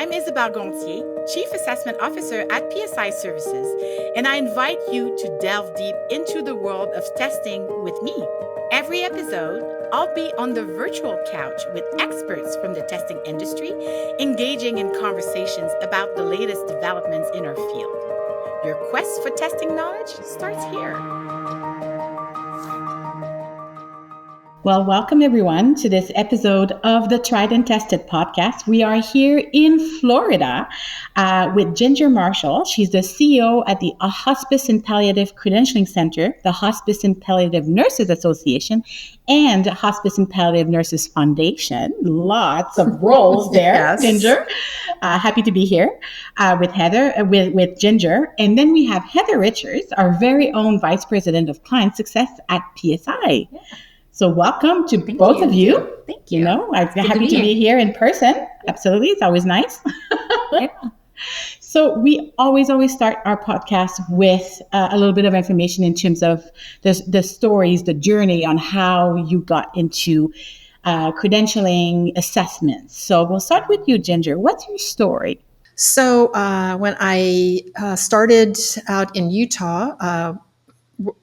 I'm Isabelle Gonthier, Chief Assessment Officer at PSI Services, and I invite you to delve deep into the world of testing with me. Every episode, I'll be on the virtual couch with experts from the testing industry, engaging in conversations about the latest developments in our field. Your quest for testing knowledge starts here. Well, welcome everyone to this episode of the Tried and Tested podcast. We are here in Florida with Ginger Marshall. She's the CEO at the Hospice and Palliative Credentialing Center, the Hospice and Palliative Nurses Association, and Hospice and Palliative Nurses Foundation. Lots of roles there, yes. Ginger. Happy to be here with Heather, with Ginger. And then we have Heather Richards, our very own Vice President of Client Success at PSI. Yeah. So welcome to both of you. Thank you. You know, I'm happy to be here in person. Absolutely. It's always nice. Yeah. So we always start our podcast with a little bit of information in terms of the stories, the journey on how you got into credentialing assessments. So we'll start with you, Ginger. What's your story? So when I started out in Utah,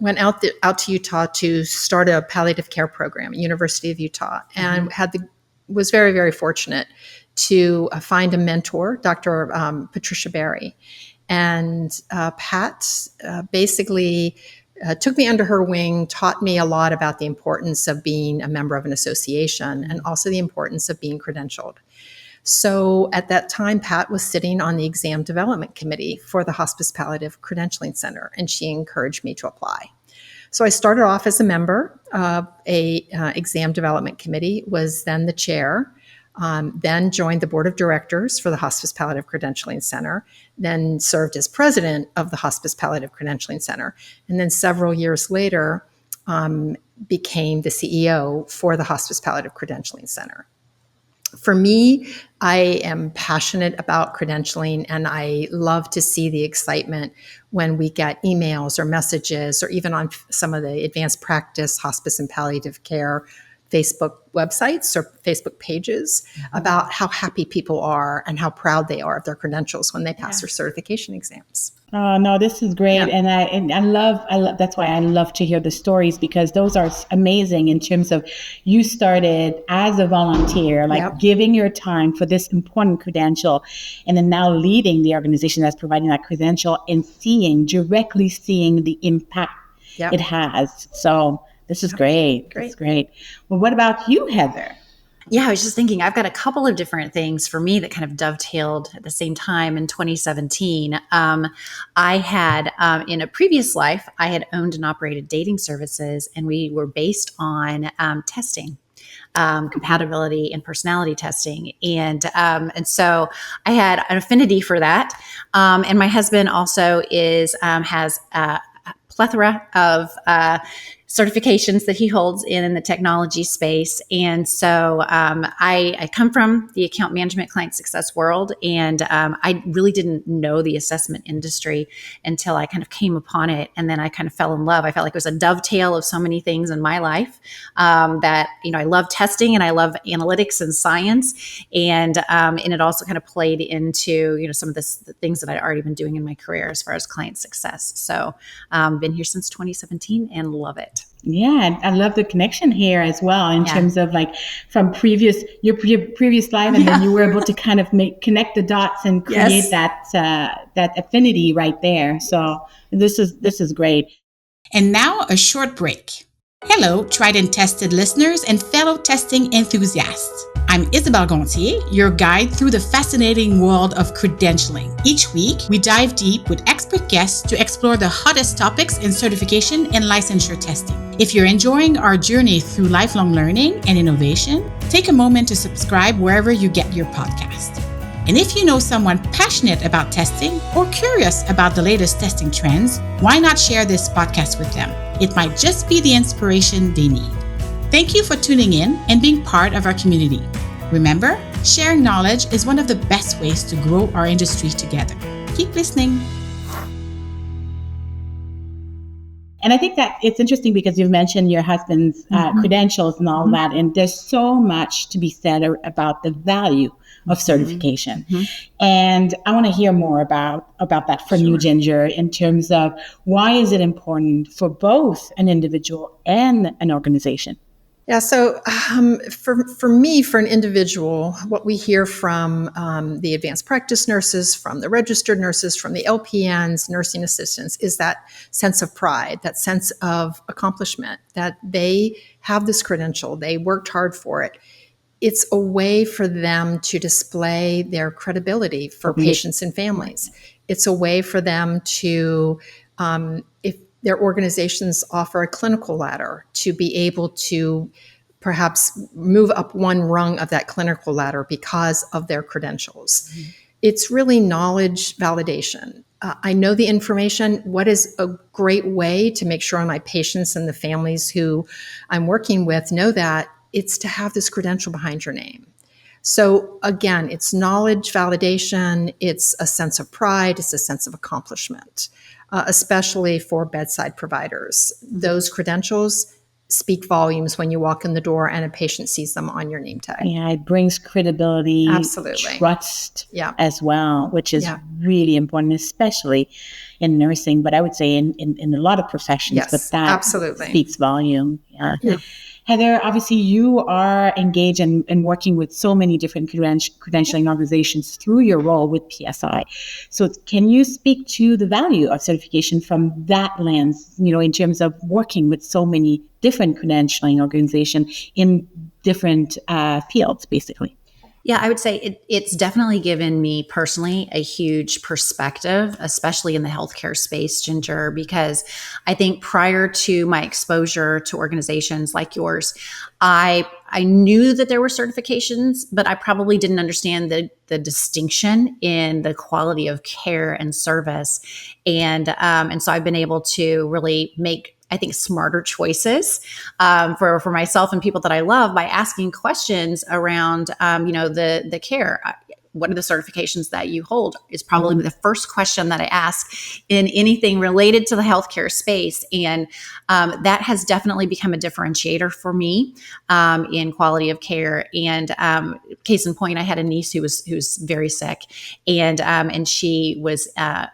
went out to Utah to start a palliative care program at University of Utah, and was very, very fortunate to find a mentor, Dr. Patricia Berry. And Pat basically took me under her wing, taught me a lot about the importance of being a member of an association and also the importance of being credentialed. So at that time, Pat was sitting on the exam development committee for the Hospice Palliative Credentialing Center, and she encouraged me to apply. So I started off as a member of a exam development committee, was then the chair, then joined the board of directors for the Hospice Palliative Credentialing Center, then served as president of the Hospice Palliative Credentialing Center, and then several years later became the CEO for the Hospice Palliative Credentialing Center. For me, I am passionate about credentialing, and I love to see the excitement when we get emails or messages, or even on some of the advanced practice hospice and palliative care Facebook websites or Facebook pages about how happy people are and how proud they are of their credentials when they pass their certification exams. Oh, no, this is great. Yeah. And I love, that's why I love to hear the stories, because those are amazing in terms of you started as a volunteer, giving your time for this important credential, and then now leading the organization that's providing that credential and directly seeing the impact it has. So this is great. That's great. Well, what about you, Heather? Yeah, I was just thinking, I've got a couple of different things for me that kind of dovetailed at the same time in 2017. I had, in a previous life, I had owned and operated dating services, and we were based on testing. Compatibility and personality testing. And so I had an affinity for that. And my husband also has a plethora of certifications that he holds in the technology space. And so I come from the account management client success world, and I really didn't know the assessment industry until I kind of came upon it. And then I kind of fell in love. I felt like it was a dovetail of so many things in my life that, I love testing and I love analytics and science. And it also kind of played into, some of the things that I'd already been doing in my career as far as client success. So been here since 2017 and love it. Yeah, I love the connection here as well in terms of from your previous life, and then you were able to kind of connect the dots and create that affinity right there. So this is great. And now a short break. Hello, tried and tested listeners and fellow testing enthusiasts. I'm Isabelle Gonthier, your guide through the fascinating world of credentialing. Each week, we dive deep with expert guests to explore the hottest topics in certification and licensure testing. If you're enjoying our journey through lifelong learning and innovation, take a moment to subscribe wherever you get your podcast. And if you know someone passionate about testing or curious about the latest testing trends, why not share this podcast with them? It might just be the inspiration they need. Thank you for tuning in and being part of our community. Remember, sharing knowledge is one of the best ways to grow our industry together. Keep listening. And I think that it's interesting because you've mentioned your husband's credentials and all that, and there's so much to be said about the value of certification. And I want to hear more about that from you, Ginger, in terms of why is it important for both an individual and an organization? Yeah, so for me, for an individual, what we hear from the advanced practice nurses, from the registered nurses, from the LPNs, nursing assistants, is that sense of pride, that sense of accomplishment, that they have this credential, they worked hard for it. It's a way for them to display their credibility for patients and families. It's a way for them to, if their organizations offer a clinical ladder, to be able to perhaps move up one rung of that clinical ladder because of their credentials. It's really knowledge validation. I know the information. What is a great way to make sure my patients and the families who I'm working with know that? It's to have this credential behind your name. So again, it's knowledge validation, it's a sense of pride, it's a sense of accomplishment, especially for bedside providers. Those credentials speak volumes when you walk in the door and a patient sees them on your name tag. Yeah, it brings credibility, Absolutely. trust as well, which is really important, especially in nursing, but I would say in a lot of professions, but that speaks volume. Yeah. Heather, obviously you are engaged and working with so many different credentialing organizations through your role with PSI. So can you speak to the value of certification from that lens, in terms of working with so many different credentialing organizations in different fields, basically? Yeah, I would say it's definitely given me personally a huge perspective, especially in the healthcare space, Ginger, because I think prior to my exposure to organizations like yours, I knew that there were certifications, but I probably didn't understand the distinction in the quality of care and service. And so I've been able to really make, I think, smarter choices for myself and people that I love by asking questions around, the care. What are the certifications that you hold is probably the first question that I ask in anything related to the healthcare space. And that has definitely become a differentiator for me in quality of care. And case in point, I had a niece who was very sick, and she was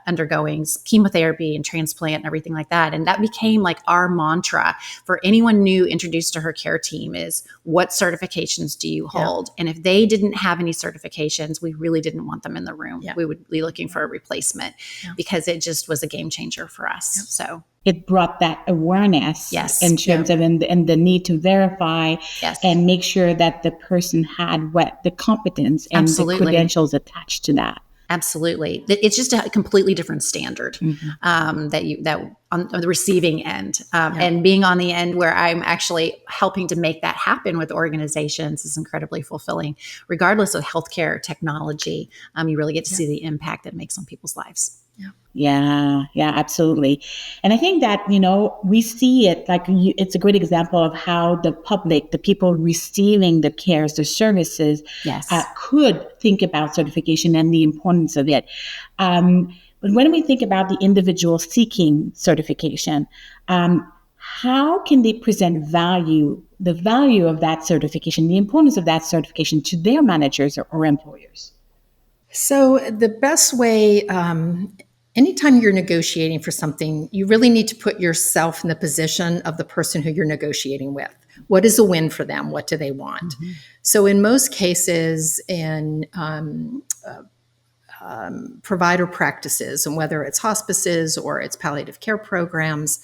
undergoing chemotherapy and transplant and everything like that. And that became like our mantra for anyone new introduced to her care team is, what certifications do you hold? And if they didn't have any certifications, we really didn't want them in the room. We would be looking for a replacement because it just was a game changer for us. So it brought that awareness in terms of and the need to verify and make sure that the person had the competence and the credentials attached to that. Absolutely. It's just a completely different standard that on the receiving end and being on the end where I'm actually helping to make that happen with organizations is incredibly fulfilling. Regardless of healthcare technology, you really get to see the impact that it makes on people's lives. Yeah, absolutely. And I think that, we see it like it's a great example of how the public, the people receiving the cares, the services, could think about certification and the importance of it. But when we think about the individual seeking certification, how can they present the value of that certification, the importance of that certification to their managers or employers? So the best way, anytime you're negotiating for something, you really need to put yourself in the position of the person who you're negotiating with. What is a win for them? What do they want? So in most cases, in provider practices, and whether it's hospices or it's palliative care programs,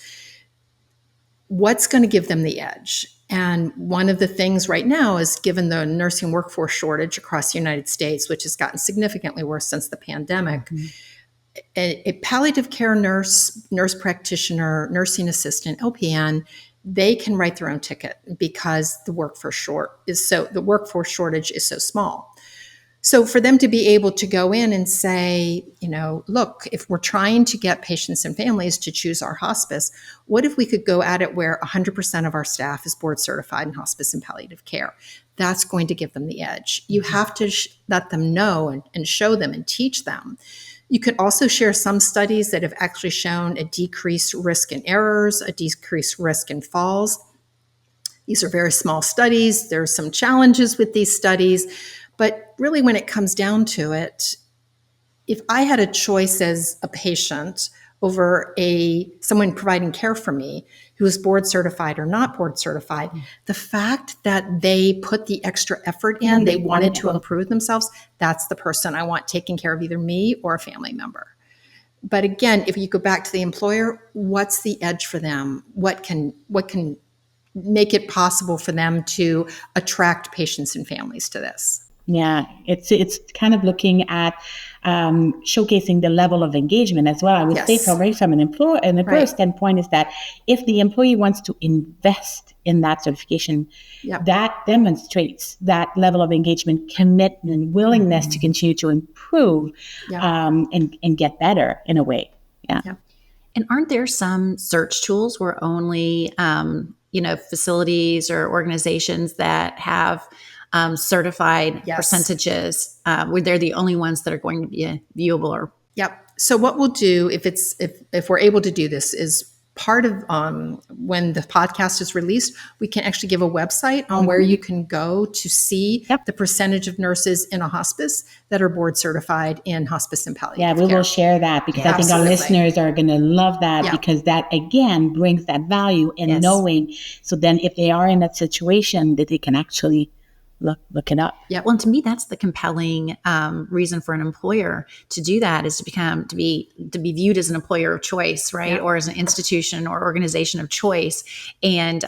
what's going to give them the edge? And one of the things right now is, given the nursing workforce shortage across the United States, which has gotten significantly worse since the pandemic, a palliative care nurse practitioner, nursing assistant, LPN, they can write their own ticket because the workforce shortage is so small. So for them to be able to go in and say, look, if we're trying to get patients and families to choose our hospice, what if we could go at it where 100% of our staff is board certified in hospice and palliative care? That's going to give them the edge. You have to let them know and show them and teach them You could also share some studies that have actually shown a decreased risk in errors, a decreased risk in falls. These are very small studies. There are some challenges with these studies, but really when it comes down to it, if I had a choice as a patient over someone providing care for me who is board certified or not board certified, the fact that they put the extra effort in, they wanted to improve themselves, that's the person I want taking care of either me or a family member. But again, if you go back to the employer, what's the edge for them? What can make it possible for them to attract patients and families to this? Yeah, it's kind of looking at showcasing the level of engagement as well. I would say from an employer standpoint is that if the employee wants to invest in that certification, that demonstrates that level of engagement, commitment, willingness to continue to improve and get better in a way. Yeah. And aren't there some search tools where only facilities or organizations that have certified percentages, where they're the only ones that are going to be viewable? Or So what we'll do if we're able to do this is part of when the podcast is released, we can actually give a website on where you can go to see the percentage of nurses in a hospice that are board certified in hospice and palliative care. Yeah, we will share that because I think our listeners are going to love that because that, again, brings that value in knowing. So then if they are in that situation, that they can actually look it up. Well, and to me, that's the compelling reason for an employer to do that, is to be viewed as an employer of choice, right? Or as an institution or organization of choice, and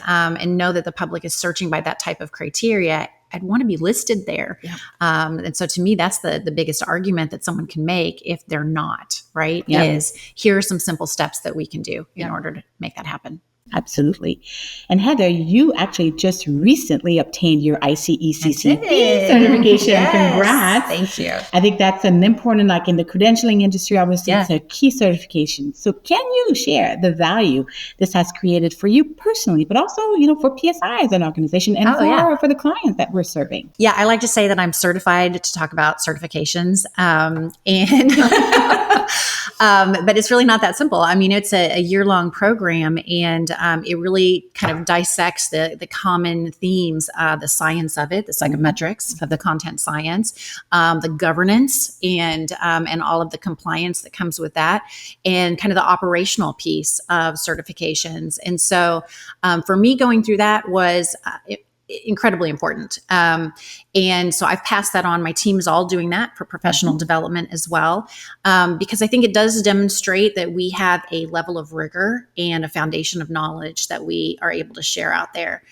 know that the public is searching by that type of criteria. I'd want to be listed there. And so to me, that's the biggest argument that someone can make if they're not, right? Is here are some simple steps that we can do in order to make that happen. Absolutely. And Heather, you actually just recently obtained your ICECC certification. Congrats. Thank you. I think that's an important, like in the credentialing industry, obviously it's a key certification. So can you share the value this has created for you personally, but also, for PSI as an organization and for the clients that we're serving? Yeah, I like to say that I'm certified to talk about certifications. But it's really not that simple. I mean, it's a year-long program, and it really kind of dissects the common themes, the science of it, the psychometrics of the content science, the governance, and all of the compliance that comes with that, and kind of the operational piece of certifications. And so for me, going through that was incredibly important. And so I've passed that on. My team is all doing that for professional development as well, because I think it does demonstrate that we have a level of rigor and a foundation of knowledge that we are able to share out there.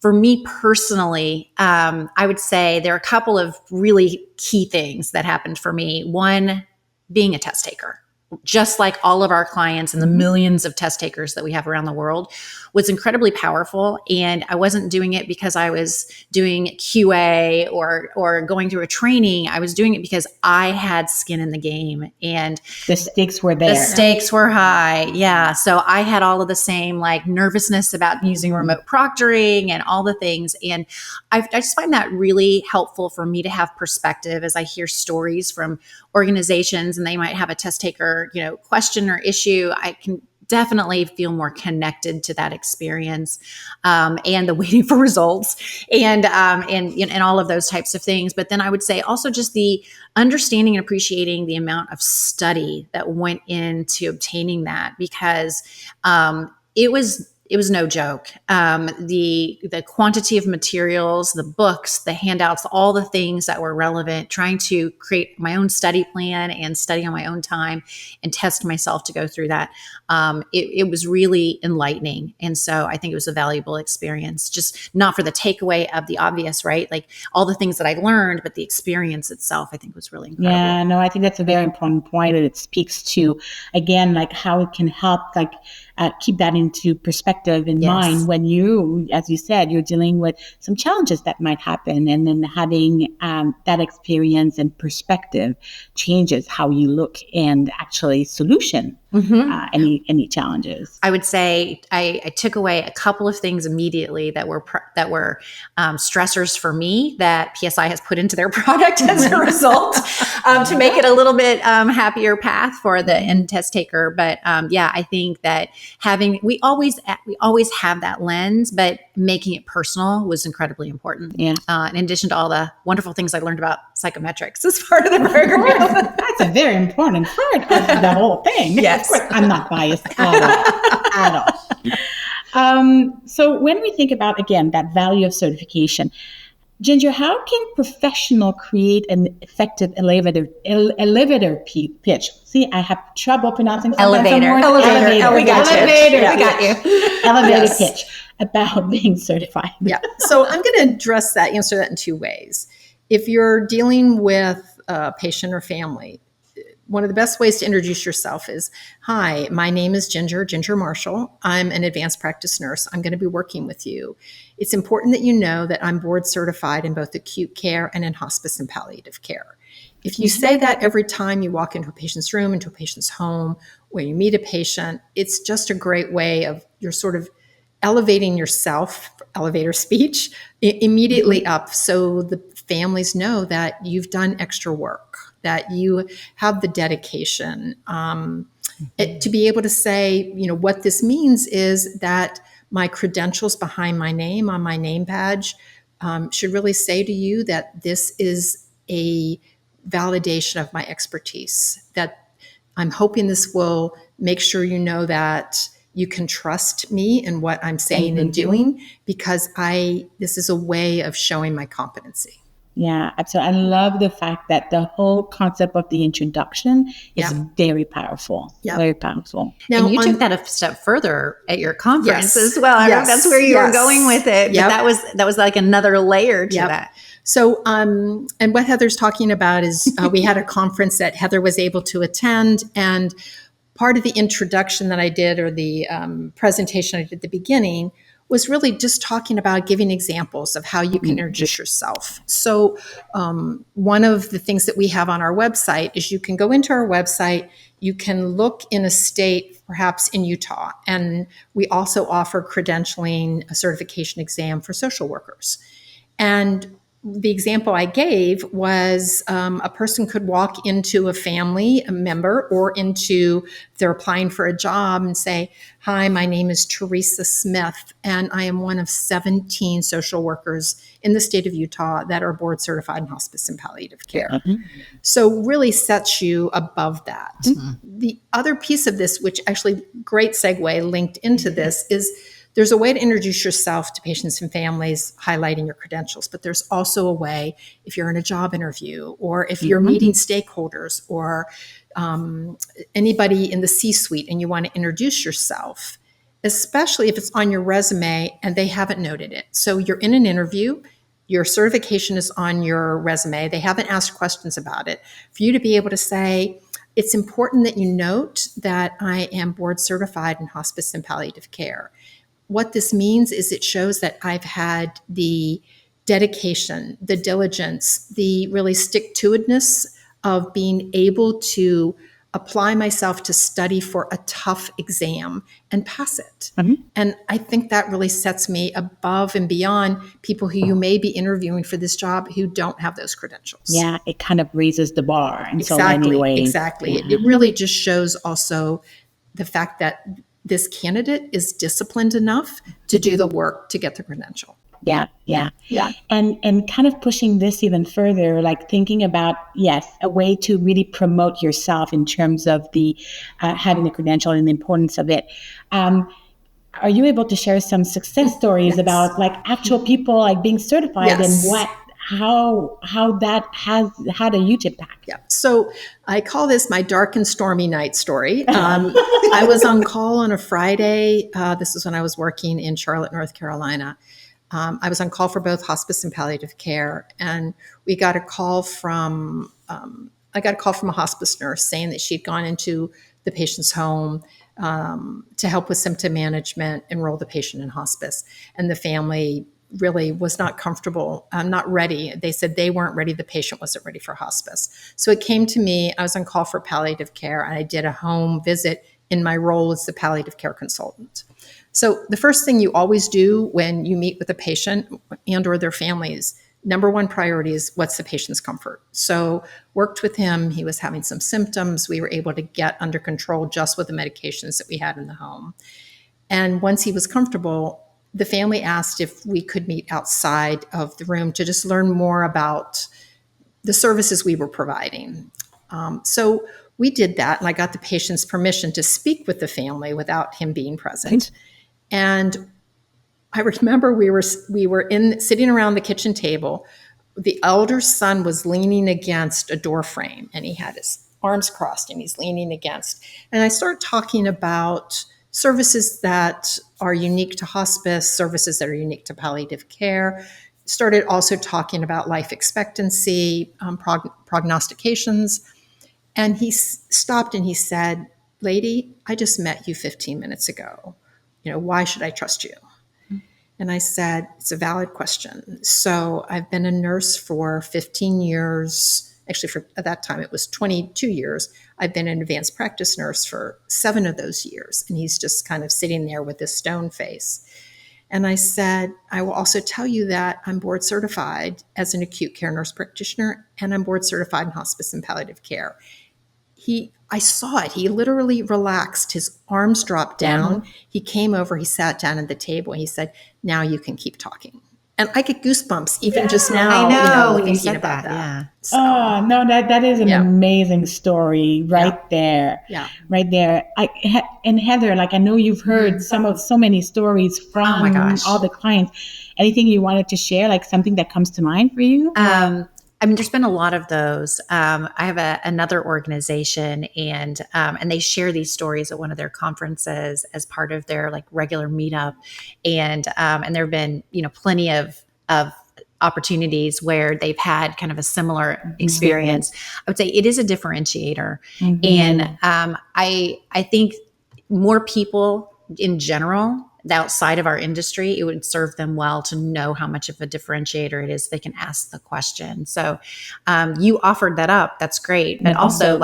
For me personally, I would say there are a couple of really key things that happened for me. One, being a test taker. Just like all of our clients and the millions of test takers that we have around the world, was incredibly powerful. And I wasn't doing it because I was doing QA or going through a training. I was doing it because I had skin in the game, and the stakes were there. The stakes were high. Yeah. So I had all of the same nervousness about using remote proctoring and all the things. And I just find that really helpful for me to have perspective as I hear stories from organizations, and they might have a test taker, question or issue. I can definitely feel more connected to that experience, and the waiting for results, and all of those types of things. But then I would say also just the understanding and appreciating the amount of study that went into obtaining that, because it was no joke. The quantity of materials, the books, the handouts, all the things that were relevant, trying to create my own study plan and study on my own time and test myself to go through that. It was really enlightening. And so I think it was a valuable experience, just not for the takeaway of the obvious, right? Like all the things that I learned, but the experience itself, I think was really incredible. Yeah, no, I think that's a very important point. And it speaks to, again, how it can help, keep that into perspective in mind when you, as you said, you're dealing with some challenges that might happen, and then having that experience and perspective changes how you look and actually solution any challenges. I would say I took away a couple of things immediately that were stressors for me that PSI has put into their product as a result. to make it a little bit happier path for the end test taker. But I think that we always have that lens, but making it personal was incredibly important. Yeah. In addition to all the wonderful things I learned about psychometrics as part of the program. That's a very important part of the whole thing. Yes. Of course, I'm not biased at all. So when we think about, again, that value of certification, Ginger, how can professional create an effective elevator pitch? See, I have trouble pronouncing elevator. We got you. Elevator pitch about being certified. Yeah. So I'm going to answer that in two ways. If you're dealing with a patient or family, one of the best ways to introduce yourself is, hi, my name is Ginger Marshall. I'm an advanced practice nurse. I'm going to be working with you. It's important that you know that I'm board certified in both acute care and in hospice and palliative care. If you say that every time you walk into a patient's room, into a patient's home, when you meet a patient, it's just a great way of you're sort of elevating yourself, elevator speech, immediately up so the families know that you've done extra work, that you have the dedication. To be able to say, what this means is that my credentials behind my name on my name badge should really say to you that this is a validation of my expertise, that I'm hoping this will make sure you know that you can trust me in what I'm saying and doing, because this is a way of showing my competency. Yeah, absolutely. I love the fact that the whole concept of the introduction is very powerful. Yeah. Very powerful. Now, and you took that a step further at your conference as well. I think that's where you were going with it. But that was like another layer to that. So, and what Heather's talking about is we had a conference that Heather was able to attend, and part of the introduction that I did, or the presentation I did at the beginning, was really just talking about giving examples of how you can introduce yourself. So one of the things that we have on our website is you can go into our website, you can look in a state, perhaps in Utah, and we also offer credentialing, a certification exam for social workers. And the example I gave was a person could walk into a family member or if they're applying for a job and say, hi, my name is Teresa Smith, and I am one of 17 social workers in the state of Utah that are board certified in hospice and palliative care. Mm-hmm. So really sets you above that. Mm-hmm. The other piece of this, which actually great segue linked into this, is there's a way to introduce yourself to patients and families, highlighting your credentials, but there's also a way, if you're in a job interview or if you're meeting stakeholders or anybody in the C-suite and you want to introduce yourself, especially if it's on your resume and they haven't noted it. So you're in an interview, your certification is on your resume, they haven't asked questions about it. For you to be able to say, it's important that you note that I am board certified in hospice and palliative care. What this means is it shows that I've had the dedication, the diligence, the really stick-to-itness of being able to apply myself to study for a tough exam and pass it. Mm-hmm. And I think that really sets me above and beyond people who you may be interviewing for this job who don't have those credentials. Yeah, it kind of raises the bar in so many ways. Exactly. Yeah. It really just shows also the fact that this candidate is disciplined enough to do the work to get the credential. Yeah. And kind of pushing this even further, like thinking about, a way to really promote yourself in terms of the having the credential and the importance of it. Are you able to share some success stories about like actual people like being certified and how that has had a huge impact? Yeah. So I call this my dark and stormy night story. I was on call on a Friday. This is when I was working in Charlotte, North Carolina. I was on call for both hospice and palliative care. And we got a call from, a hospice nurse saying that she'd gone into the patient's home to help with symptom management, enroll the patient in hospice. And the family really was not comfortable, not ready. They said they weren't ready. The patient wasn't ready for hospice. So it came to me. I was on call for palliative care, and I did a home visit in my role as the palliative care consultant. So the first thing you always do when you meet with a patient and or their families, number one priority is what's the patient's comfort. So worked with him. He was having some symptoms. We were able to get under control just with the medications that we had in the home. And once he was comfortable, the family asked if we could meet outside of the room to just learn more about the services we were providing. So we did that, and I got the patient's permission to speak with the family without him being present. And I remember we were sitting around the kitchen table. The elder son was leaning against a door frame, and he had his arms crossed, and he's leaning against. And I started talking about services that are unique to hospice, services that are unique to palliative care. Started also talking about life expectancy, prognostications. And he stopped and he said, "Lady, I just met you 15 minutes ago. Why should I trust you?" And I said, "It's a valid question. So I've been a nurse for 15 years. Actually, at that time, it was 22 years. I've been an advanced practice nurse for 7 of those years." And he's just kind of sitting there with this stone face. And I said, "I will also tell you that I'm board certified as an acute care nurse practitioner, and I'm board certified in hospice and palliative care." I saw it. He literally relaxed. His arms dropped down. He came over, he sat down at the table, and he said, "Now you can keep talking." And I get goosebumps even just now. I know when you thinking said about that. Yeah. So, Oh, no, that is an amazing story right there. Yeah. Right there. And Heather, I know you've heard so many stories from Oh my gosh. all the clients. Anything you wanted to share, something that comes to mind for you? There's been a lot of those. I have another organization, and they share these stories at one of their conferences as part of their regular meetup, and there have been plenty of opportunities where they've had kind of a similar experience. I would say it is a differentiator, and I think more people in general, outside of our industry, it would serve them well to know how much of a differentiator it is. They can ask the question. So you offered that up. That's great. But also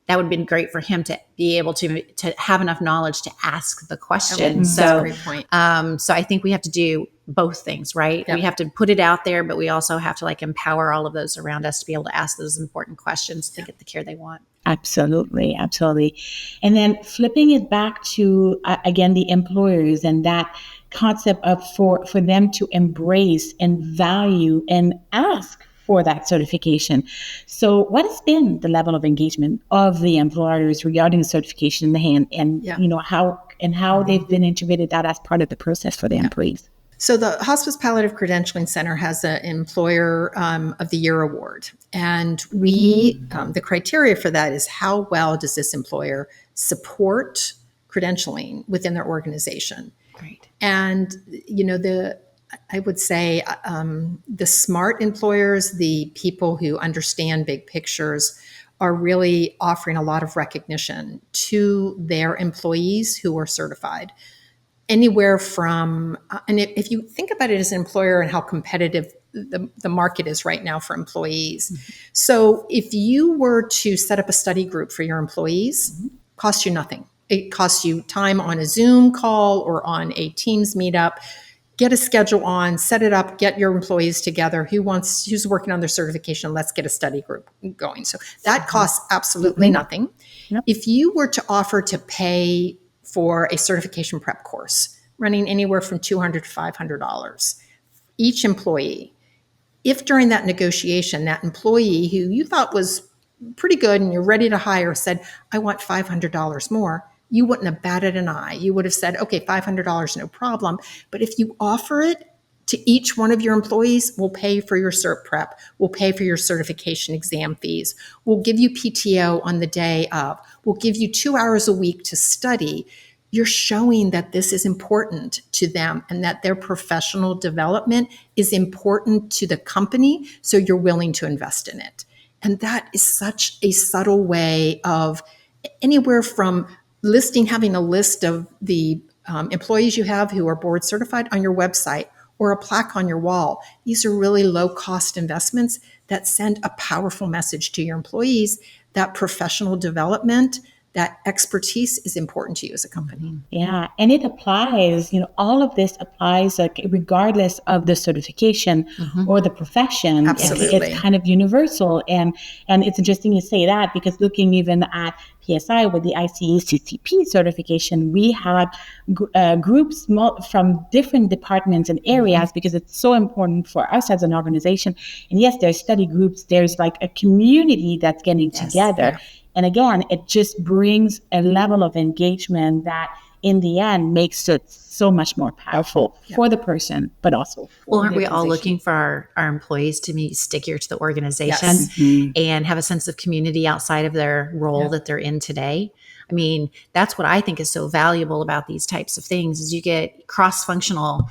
that would have been great for him to be able to have enough knowledge to ask the question. That's a great point. So I think we have to do both things, right? Yep. We have to put it out there, but we also have to empower all of those around us to be able to ask those important questions to get the care they want. Absolutely. Absolutely. And then flipping it back to, again, the employers and that concept of for them to embrace and value and ask for that certification. So what has been the level of engagement of the employers regarding the certification in the hand and, how they've been integrated that as part of the process for the employees? So the Hospice Palliative Credentialing Center has an Employer of the Year award. And we, the criteria for that is how well does this employer support credentialing within their organization? Great. And, I would say the smart employers, the people who understand big pictures, are really offering a lot of recognition to their employees who are certified. Anywhere from, and if you think about it as an employer and how competitive the market is right now for employees. So if you were to set up a study group for your employees, it costs you nothing. It costs you time on a Zoom call or on a Teams meetup. Get a schedule on, set it up, get your employees together. Who's working on their certification? Let's get a study group going. So that costs absolutely nothing. Yep. If you were to offer to pay for a certification prep course, running anywhere from $200 to $500, each employee, if during that negotiation, that employee who you thought was pretty good and you're ready to hire said, "I want $500 more," you wouldn't have batted an eye. You would have said, "Okay, $500, no problem." But if you offer it to each one of your employees, we'll pay for your cert prep, we'll pay for your certification exam fees, we'll give you PTO on the day of, we'll give you 2 hours a week to study. You're showing that this is important to them and that their professional development is important to the company, so you're willing to invest in it. And that is such a subtle way of anywhere from having a list of the employees you have who are board certified on your website or a plaque on your wall. These are really low cost investments that send a powerful message to your employees that professional development, that expertise is important to you as a company. Yeah, and it applies, all of this applies like regardless of the certification or the profession. Absolutely. It's kind of universal. And it's interesting you say that, because looking even at PSI with the ICE-CCP certification, we have groups from different departments and areas, because it's so important for us as an organization. And yes, there's study groups, there's like a community that's getting together. Yeah. And again, it just brings a level of engagement that in the end makes it so much more powerful for the person, but also for aren't the we all organization. looking for our employees to be stickier to the organization Yes. and have a sense of community outside of their role that they're in today? I mean, that's what I think is so valuable about these types of things, is you get cross-functional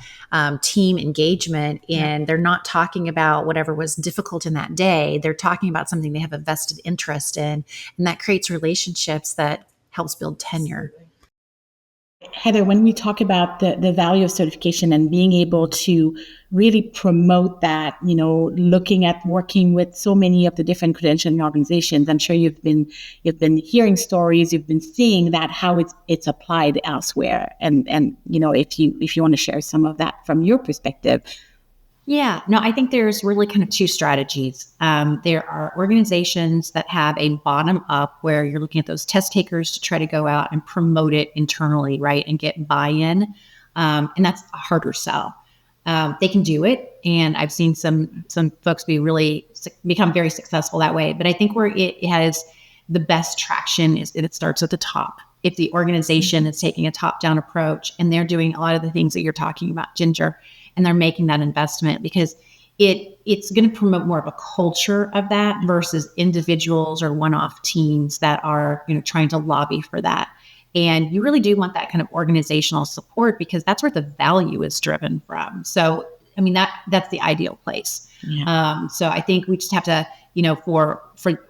team engagement, and they're not talking about whatever was difficult in that day. They're talking about something they have a vested interest in, and that creates relationships that helps build tenure. Heather, when we talk about the value of certification and being able to really promote that, looking at working with so many of the different credentialing organizations, I'm sure you've been hearing stories, you've been seeing that how it's applied elsewhere, and if you want to share some of that from your perspective. Yeah, no, I think there's really kind of two strategies. There are organizations that have a bottom up, where you're looking at those test takers to try to go out and promote it internally, right, and get buy-in. And that's a harder sell. They can do it, and I've seen some folks become very successful that way. But I think where it has the best traction is it starts at the top. If the organization is taking a top-down approach and they're doing a lot of the things that you're talking about, Ginger, and they're making that investment, because it's going to promote more of a culture of that versus individuals or one-off teams that are trying to lobby for that. And you really do want that kind of organizational support, because that's where the value is driven from. So, I mean, that's the ideal place. Yeah. So I think we just have to, for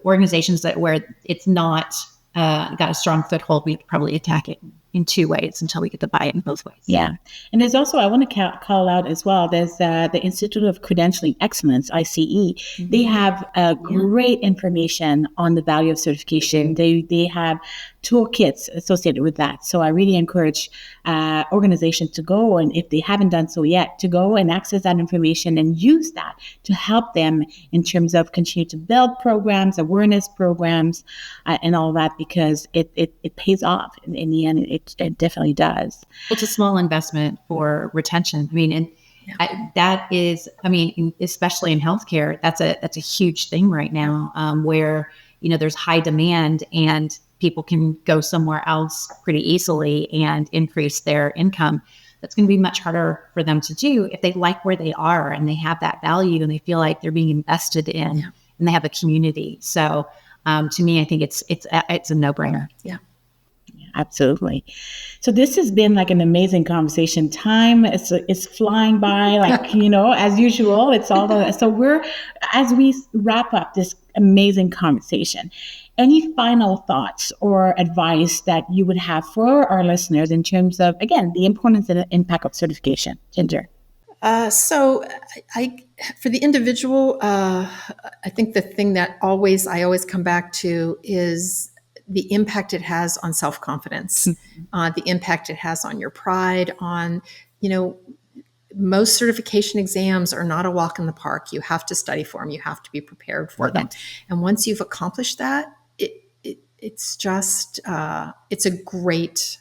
organizations where it's not got a strong foothold, we probably attack it in two ways until we get the buy-in both ways. Yeah. And there's also, I want to call out as well, there's the Institute of Credentialing Excellence, ICE. Mm-hmm. They have great information on the value of certification. They have toolkits associated with that. So I really encourage organizations to go, and if they haven't done so yet, to go and access that information and use that to help them in terms of continue to build programs, awareness programs, and all that, because it pays off. In the end, it definitely does. It's a small investment for retention. I mean, and that is, especially in healthcare, that's a huge thing right now, where, there's high demand and people can go somewhere else pretty easily and increase their income. That's going to be much harder for them to do if they like where they are and they have that value and they feel like they're being invested in and they have a community. So to me, I think it's a no-brainer. Yeah. Absolutely. So this has been like an amazing conversation. Time is flying by, like, as usual. It's all as we wrap up this amazing conversation, any final thoughts or advice that you would have for our listeners in terms of, again, the importance and the impact of certification? Ginger. So for the individual, I think the thing that I always come back to is the impact it has on self-confidence, the impact it has on your pride, on, most certification exams are not a walk in the park. You have to study for them. You have to be prepared for them. And once you've accomplished that, it's just, it's a great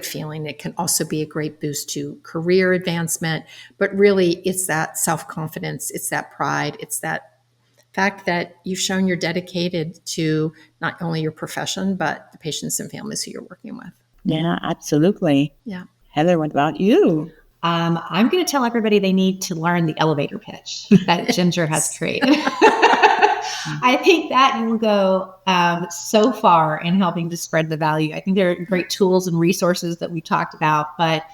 feeling. It can also be a great boost to career advancement, but really it's that self-confidence. It's that pride. It's that fact that you've shown you're dedicated to not only your profession, but the patients and families who you're working with. Yeah, absolutely. Yeah. Heather, what about you? I'm going to tell everybody they need to learn the elevator pitch that Ginger has created. I think that will go so far in helping to spread the value. I think there are great tools and resources that we talked about, but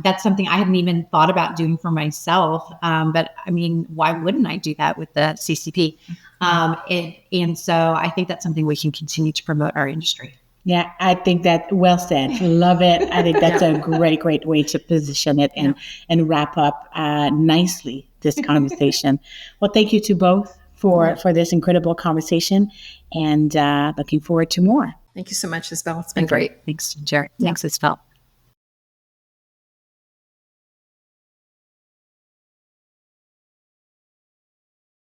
that's something I hadn't even thought about doing for myself. But I mean, why wouldn't I do that with the CCP? And so I think that's something we can continue to promote our industry. Yeah, I think that well said. Love it. I think that's a great way to position it and wrap up nicely this conversation. Well, thank you to both for this incredible conversation. and looking forward to more. Thank you so much, Isabelle. It's been great. Thanks, Jerry. Thanks, Isabelle.